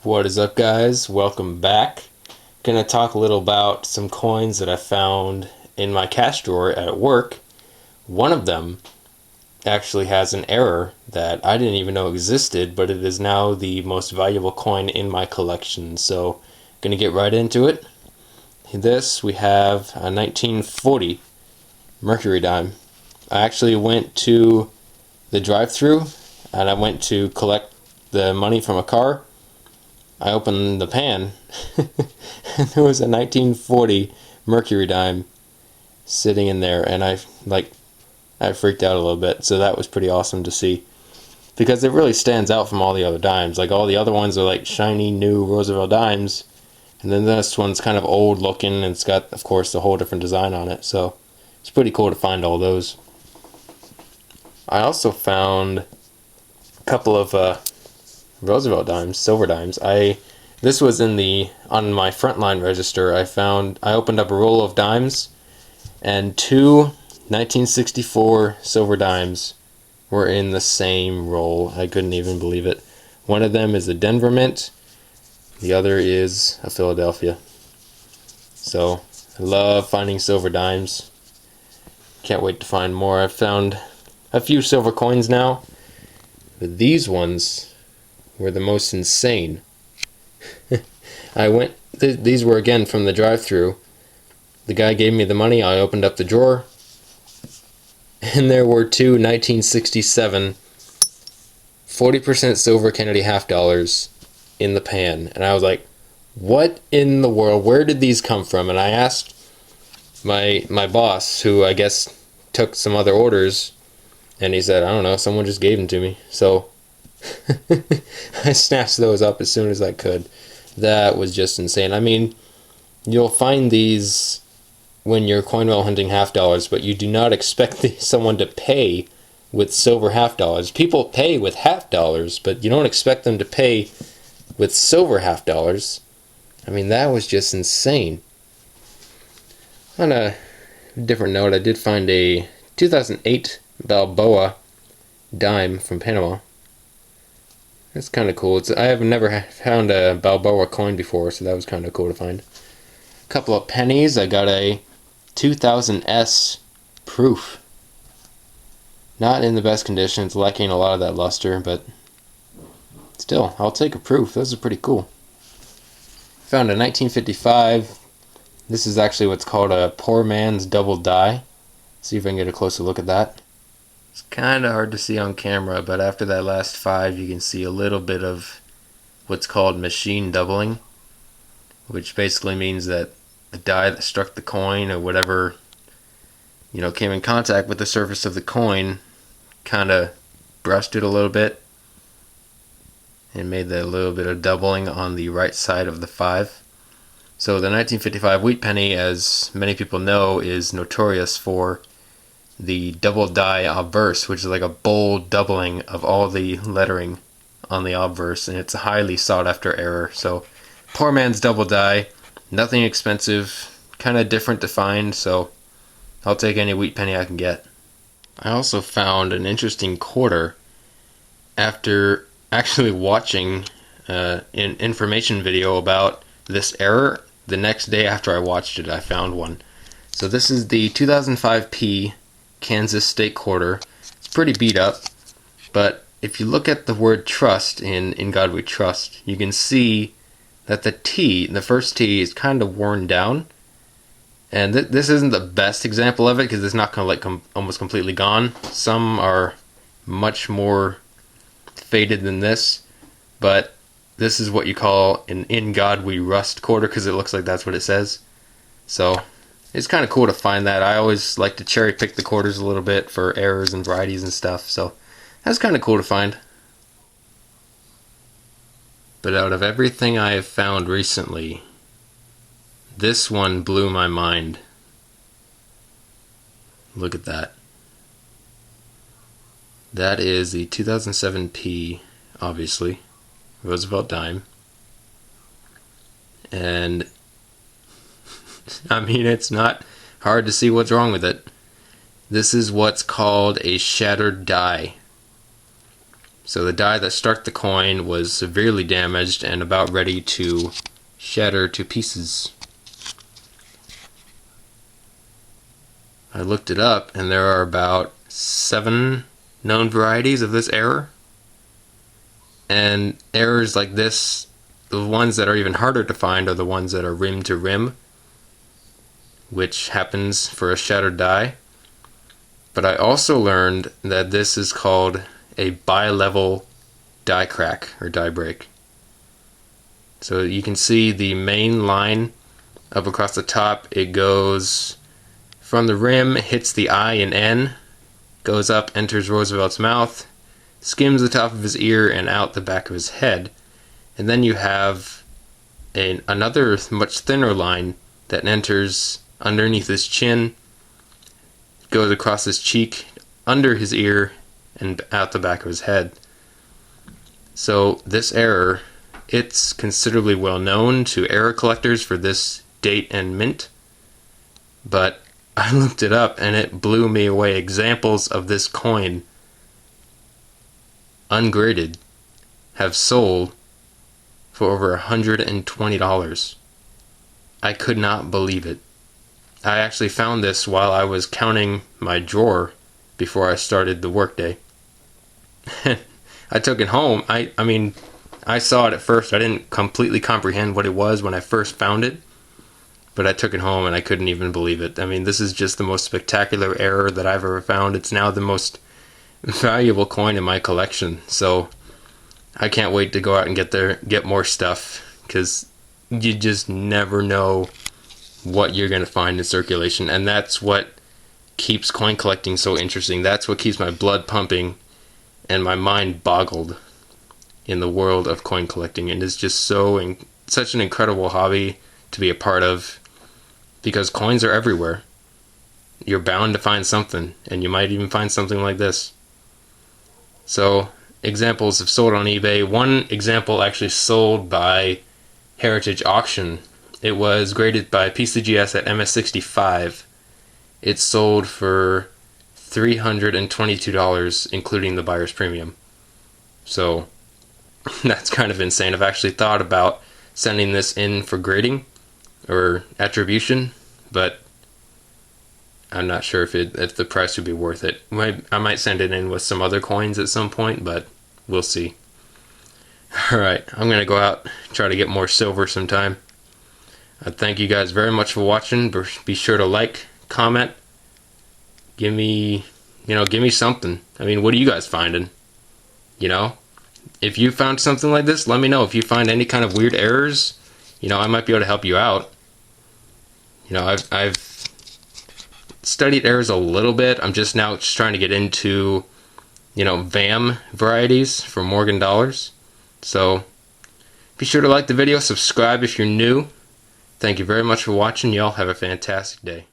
What is up, guys? Welcome back. Gonna talk a little about some coins that I found in my cash drawer at work. One of them actually has an error that I didn't even know existed, but it is now the most valuable coin in my collection. So, gonna get right into it. We have a 1940 Mercury Dime. I actually went to the drive-thru and I went to collect the money from a car. I opened the pan and there was a 1940 Mercury Dime sitting in there, and I freaked out a little bit. So that was pretty awesome to see, because it really stands out from all the other dimes. Like, all the other ones are like shiny new Roosevelt dimes, and then this one's kind of old looking and it's got, of course, a whole different design on it. So it's pretty cool to find all those. I also found a couple of Roosevelt dimes, silver dimes. This was on my Frontline register. I opened up a roll of dimes, and two 1964 silver dimes were in the same roll. I couldn't even believe it. One of them is a Denver mint, the other is a Philadelphia. So I love finding silver dimes. Can't wait to find more. I've found a few silver coins now, but these ones were the most insane. These were again from the drive-thru. The guy gave me the money, I opened up the drawer, and there were two 1967 40% silver Kennedy half dollars in the pan. And I was like, what in the world? Where did these come from? And I asked my boss, who I guess took some other orders, and he said, I don't know, someone just gave them to me. So I snatched those up as soon as I could. That was just insane. I mean, you'll find these when you're coin well hunting half dollars, but you do not expect someone to pay with silver half dollars. People pay with half dollars, but you don't expect them to pay with silver half dollars. I mean, that was just insane. On a different note, I did find a 2008 Balboa Dime from Panama. That's kind of cool. I have never found a Balboa coin before, so that was kind of cool to find. A couple of pennies. I got a 2000S proof. Not in the best condition. It's lacking a lot of that luster, but still, I'll take a proof. Those are pretty cool. Found a 1955. This is actually what's called a poor man's double die. See if I can get a closer look at that. It's kind of hard to see on camera, but after that last 5, you can see a little bit of what's called machine doubling, which basically means that the die that struck the coin, or whatever, came in contact with the surface of the coin, kind of brushed it a little bit and made that little bit of doubling on the right side of the 5. So the 1955 wheat penny, as many people know, is notorious for the double die obverse, which is like a bold doubling of all the lettering on the obverse, and it's a highly sought after error. So poor man's double die, nothing expensive, kind of different to find, so I'll take any wheat penny I can get. I also found an interesting quarter after actually watching an information video about this error. The next day after I watched it, I found one. So this is the 2005p Kansas State quarter. It's pretty beat up, but if you look at the word trust in God We Trust, you can see that the first T is kind of worn down. And this isn't the best example of it, because it's not kind of almost completely gone. Some are much more faded than this, but this is what you call an In God We Rust quarter, because it looks like that's what it says. So it's kind of cool to find that. I always like to cherry pick the quarters a little bit for errors and varieties and stuff, so that's kind of cool to find. But out of everything I have found recently, this one blew my mind. Look at that. That is the 2007p, obviously, Roosevelt Dime. And I mean, it's not hard to see what's wrong with it. This is what's called a shattered die. So the die that struck the coin was severely damaged and about ready to shatter to pieces. I looked it up, and there are about 7 known varieties of this error. And errors like this, the ones that are even harder to find are the ones that are rim to rim, which happens for a shattered die. But I also learned that this is called a bi-level die crack or die break. So you can see the main line up across the top. It goes from the rim, hits the I and N, goes up, enters Roosevelt's mouth, skims the top of his ear and out the back of his head. And then you have another much thinner line that enters underneath his chin, goes across his cheek, under his ear, and out the back of his head. So this error, it's considerably well known to error collectors for this date and mint, but I looked it up and it blew me away. Examples of this coin, ungraded, have sold for over $120. I could not believe it. I actually found this while I was counting my drawer before I started the workday. I took it home. I mean, I saw it at first. I didn't completely comprehend what it was when I first found it, but I took it home and I couldn't even believe it. I mean, this is just the most spectacular error that I've ever found. It's now the most valuable coin in my collection, so I can't wait to go out and get more stuff, because you just never know what you're going to find in circulation, and that's what keeps coin collecting so interesting. That's what keeps my blood pumping and my mind boggled in the world of coin collecting. And it's just such an incredible hobby to be a part of, because coins are everywhere. You're bound to find something, and you might even find something like this. So examples have sold on eBay. One example actually sold by Heritage Auction. It was graded by PCGS at MS65. It sold for $322, including the buyer's premium. So that's kind of insane. I've actually thought about sending this in for grading or attribution, but I'm not sure if the price would be worth it. I might send it in with some other coins at some point, but we'll see. Alright, I'm going to go out and try to get more silver sometime. Thank you guys very much for watching. Be sure to like, comment, give me something. I mean, what are you guys finding? If you found something like this, let me know. If you find any kind of weird errors, I might be able to help you out. I've studied errors a little bit. I'm just trying to get into, VAM varieties for Morgan dollars. So be sure to like the video, subscribe if you're new. Thank you very much for watching. Y'all have a fantastic day.